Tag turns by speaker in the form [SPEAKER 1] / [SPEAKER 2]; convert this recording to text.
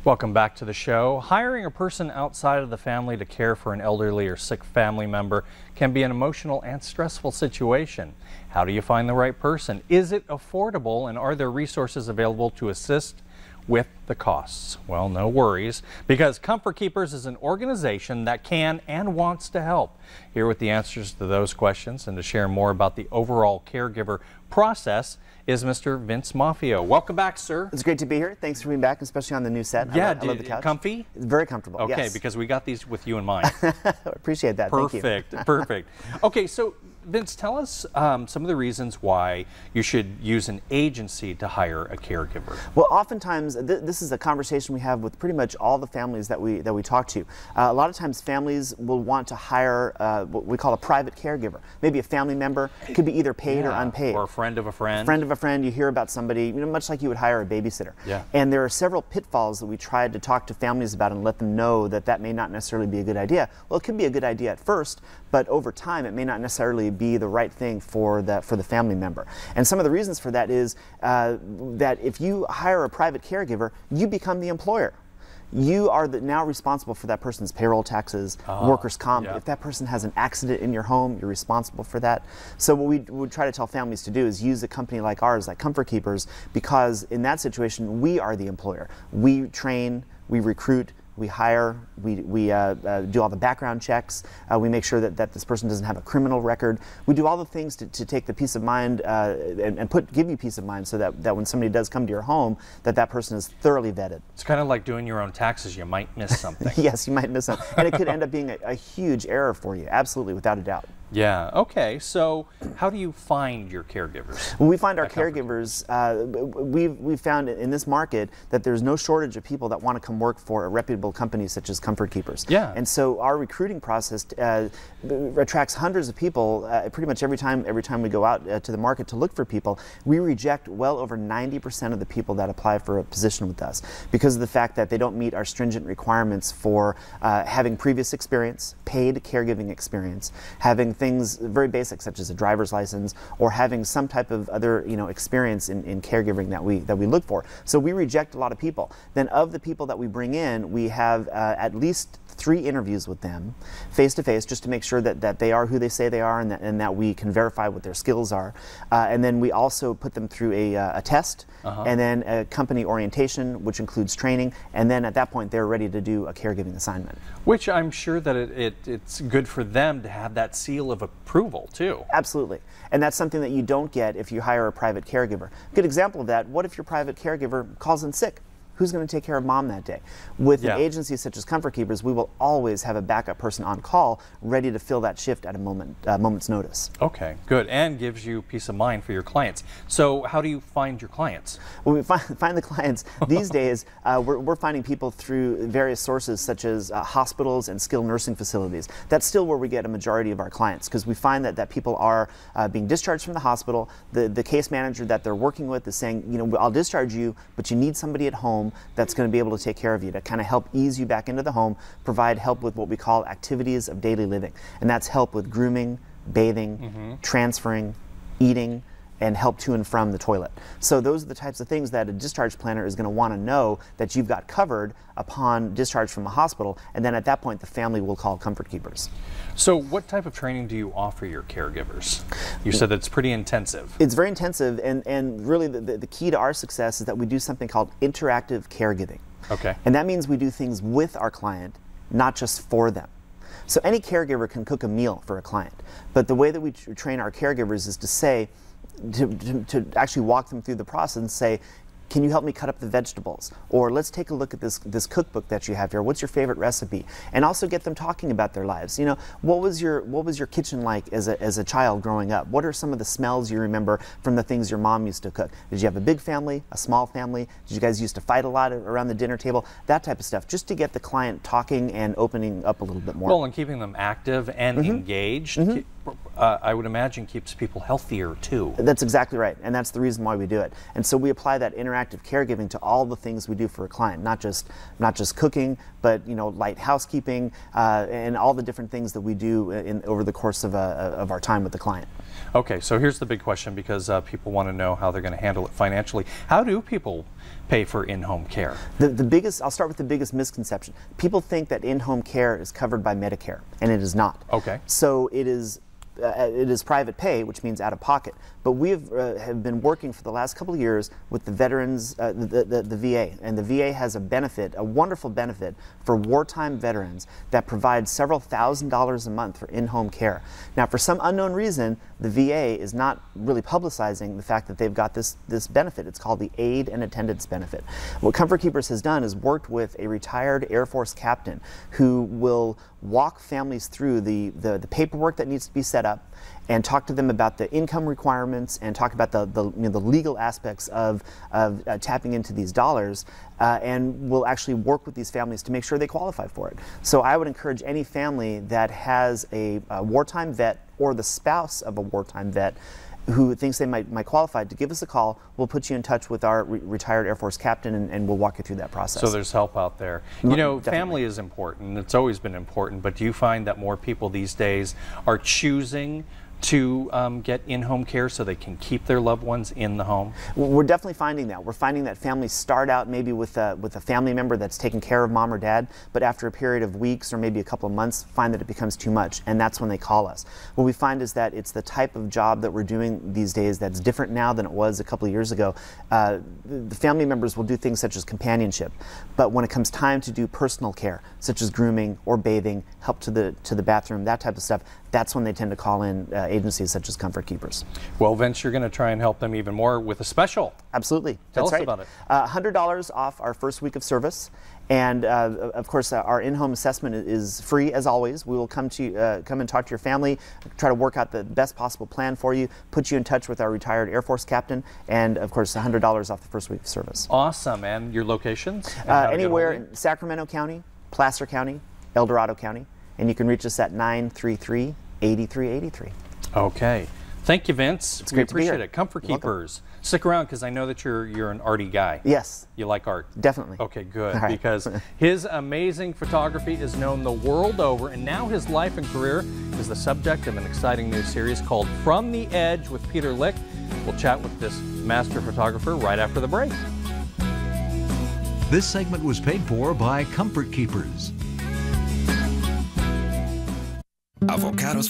[SPEAKER 1] Welcome back to the show. Hiring a person outside of the family to care for an elderly or sick family member can be an emotional and stressful situation. How do you find the right person? Is it affordable, and are there resources available to assist with the costs? Well, no worries, because Comfort Keepers is an organization that can and wants to help. Here with the answers to those questions and to share more about the overall caregiver process is Mr. Vince Maffio. Welcome back, sir.
[SPEAKER 2] It's great to be here. Thanks for being back, especially on the new set.
[SPEAKER 1] Yeah,
[SPEAKER 2] I love the couch.
[SPEAKER 1] Comfy?
[SPEAKER 2] Very comfortable,
[SPEAKER 1] okay,
[SPEAKER 2] yes.
[SPEAKER 1] because we got these with you in mind.
[SPEAKER 2] Appreciate that.
[SPEAKER 1] Perfect,
[SPEAKER 2] Thank you.
[SPEAKER 1] perfect. Okay, so Vince, tell us some of the reasons why you should use an agency to hire a caregiver.
[SPEAKER 2] Well, oftentimes this is a conversation we have with pretty much all the families that we talk to. A lot of times families will want to hire what we call a private caregiver. Maybe a family member. It could be either paid or unpaid.
[SPEAKER 1] Or a friend of a friend.
[SPEAKER 2] Friend of a friend. You hear about somebody, you know, much like you would hire a babysitter.
[SPEAKER 1] Yeah.
[SPEAKER 2] And there are several pitfalls that we tried to talk to families about and let them know that that may not necessarily be a good idea. Well, it could be a good idea at first, but over time it may not necessarily be the right thing for the family member. And some of the reasons for that is that if you hire a private caregiver, you become the employer. You are now responsible for that person's payroll taxes, workers' comp.
[SPEAKER 1] Yeah.
[SPEAKER 2] If that person has an accident in your home, you're responsible for that. So what we would try to tell families to do is use a company like ours, like Comfort Keepers, because in that situation, we are the employer. We train, we recruit, we hire, we do all the background checks, we make sure that this person doesn't have a criminal record. We do all the things to take the peace of mind and give you peace of mind so that when somebody does come to your home, that person is thoroughly vetted.
[SPEAKER 1] It's kind of like doing your own taxes. You might miss something.
[SPEAKER 2] Yes, you might miss something. And it could end up being a huge error for you, absolutely, without a doubt.
[SPEAKER 1] Yeah, okay. So how do you find your caregivers?
[SPEAKER 2] When we find our caregivers, we've found in this market that there's no shortage of people that want to come work for a reputable company such as Comfort Keepers.
[SPEAKER 1] Yeah.
[SPEAKER 2] And so our recruiting process attracts hundreds of people pretty much every time we go out to the market to look for people. We reject well over 90% of the people that apply for a position with us because of the fact that they don't meet our stringent requirements for having previous experience, paid caregiving experience, having things very basic such as a driver's license, or having some type of other experience in caregiving that we look for. So we reject a lot of people. Then of the people that we bring in, we have at least 3 interviews with them face to face just to make sure that they are who they say they are and that we can verify what their skills are. And then we also put them through a test and then a company orientation, which includes training, and then at that point they're ready to do a caregiving assignment.
[SPEAKER 1] Which I'm sure that it's good for them to have that seal of approval too.
[SPEAKER 2] Absolutely. And that's something that you don't get if you hire a private caregiver. Good example of that, what if your private caregiver calls in sick? Who's going to take care of mom that day? With an agency such as Comfort Keepers, we will always have a backup person on call ready to fill that shift at a moment's notice.
[SPEAKER 1] Okay, good, and gives you peace of mind for your clients. So how do you find your clients?
[SPEAKER 2] When we find the clients, these days we're finding people through various sources such as hospitals and skilled nursing facilities. That's still where we get a majority of our clients because we find that people are being discharged from the hospital. The case manager that they're working with is saying, I'll discharge you, but you need somebody at home that's going to be able to take care of you, to kind of help ease you back into the home, provide help with what we call activities of daily living. And that's help with grooming, bathing, transferring, eating, and help to and from the toilet. So those are the types of things that a discharge planner is going to want to know that you've got covered upon discharge from a hospital, and then at that point the family will call Comfort Keepers.
[SPEAKER 1] So what type of training do you offer your caregivers? You said it's pretty intensive.
[SPEAKER 2] It's very intensive, and really the key to our success is that we do something called interactive caregiving.
[SPEAKER 1] Okay.
[SPEAKER 2] And that means we do things with our client, not just for them. So any caregiver can cook a meal for a client, but the way that we train our caregivers is to say, to actually walk them through the process and say, can you help me cut up the vegetables? Or let's take a look at this cookbook that you have here. What's your favorite recipe? And also get them talking about their lives. What was your kitchen like as a child growing up? What are some of the smells you remember from the things your mom used to cook? Did you have a big family, a small family? Did you guys used to fight a lot around the dinner table? That type of stuff, just to get the client talking and opening up a little bit more.
[SPEAKER 1] Well, and keeping them active and engaged. I would imagine keeps people healthier too.
[SPEAKER 2] That's exactly right, and that's the reason why we do it. And so we apply that interactive caregiving to all the things we do for a client, not just cooking, but light housekeeping and all the different things that we do over the course of our time with the client.
[SPEAKER 1] Okay, so here's the big question, because people want to know how they're going to handle it financially. How do people pay for in-home care?
[SPEAKER 2] I'll start with the biggest misconception. People think that in-home care is covered by Medicare, and it is not.
[SPEAKER 1] Okay.
[SPEAKER 2] So it is private pay, which means out of pocket. But we have been working for the last couple of years with the veterans, the VA, and the VA has a benefit, a wonderful benefit for wartime veterans that provides several $1,000s a month for in-home care. Now, for some unknown reason, the VA is not really publicizing the fact that they've got this benefit. It's called the Aid and Attendance Benefit. What Comfort Keepers has done is worked with a retired Air Force captain who will walk families through the paperwork that needs to be set up, and talk to them about the income requirements, and talk about the legal aspects of tapping into these dollars, and we'll actually work with these families to make sure they qualify for it. So I would encourage any family that has a wartime vet or the spouse of a wartime vet who thinks they might qualify to give us a call. We'll put you in touch with our retired Air Force captain, and we'll walk you through that process.
[SPEAKER 1] So there's help out there. Family is important. It's always been important, but do you find that more people these days are choosing to get in-home care so they can keep their loved ones in the home?
[SPEAKER 2] We're definitely finding that. We're finding that families start out maybe with a family member that's taking care of mom or dad, but after a period of weeks or maybe a couple of months find that it becomes too much, and that's when they call us. What we find is that it's the type of job that we're doing these days that's different now than it was a couple of years ago. The family members will do things such as companionship, but when it comes time to do personal care, such as grooming or bathing, help to the bathroom, that type of stuff, that's when they tend to call in agencies such as Comfort Keepers.
[SPEAKER 1] Well, Vince, you're going to try and help them even more with a special.
[SPEAKER 2] Absolutely.
[SPEAKER 1] Tell
[SPEAKER 2] us
[SPEAKER 1] right. about it.
[SPEAKER 2] $100 off our first week of service. And of course, our in-home assessment is free as always. We will come and talk to your family, try to work out the best possible plan for you, put you in touch with our retired Air Force captain, and of course, $100 off the first week of service.
[SPEAKER 1] Awesome. And your locations?
[SPEAKER 2] Anywhere in Sacramento County, Placer County, El Dorado County, and you can reach us at 933-8383.
[SPEAKER 1] Okay. Thank you, Vince.
[SPEAKER 2] It's great to be here.
[SPEAKER 1] We appreciate it. Comfort Keepers. Stick around, because I know that you're an arty guy.
[SPEAKER 2] Yes.
[SPEAKER 1] You like art?
[SPEAKER 2] Definitely.
[SPEAKER 1] Okay, good.
[SPEAKER 2] Right.
[SPEAKER 1] Because his amazing photography is known the world over, and now his life and career is the subject of an exciting new series called From the Edge with Peter Lick. We'll chat with this master photographer right after the break.
[SPEAKER 3] This segment was paid for by Comfort Keepers.
[SPEAKER 4] Avocados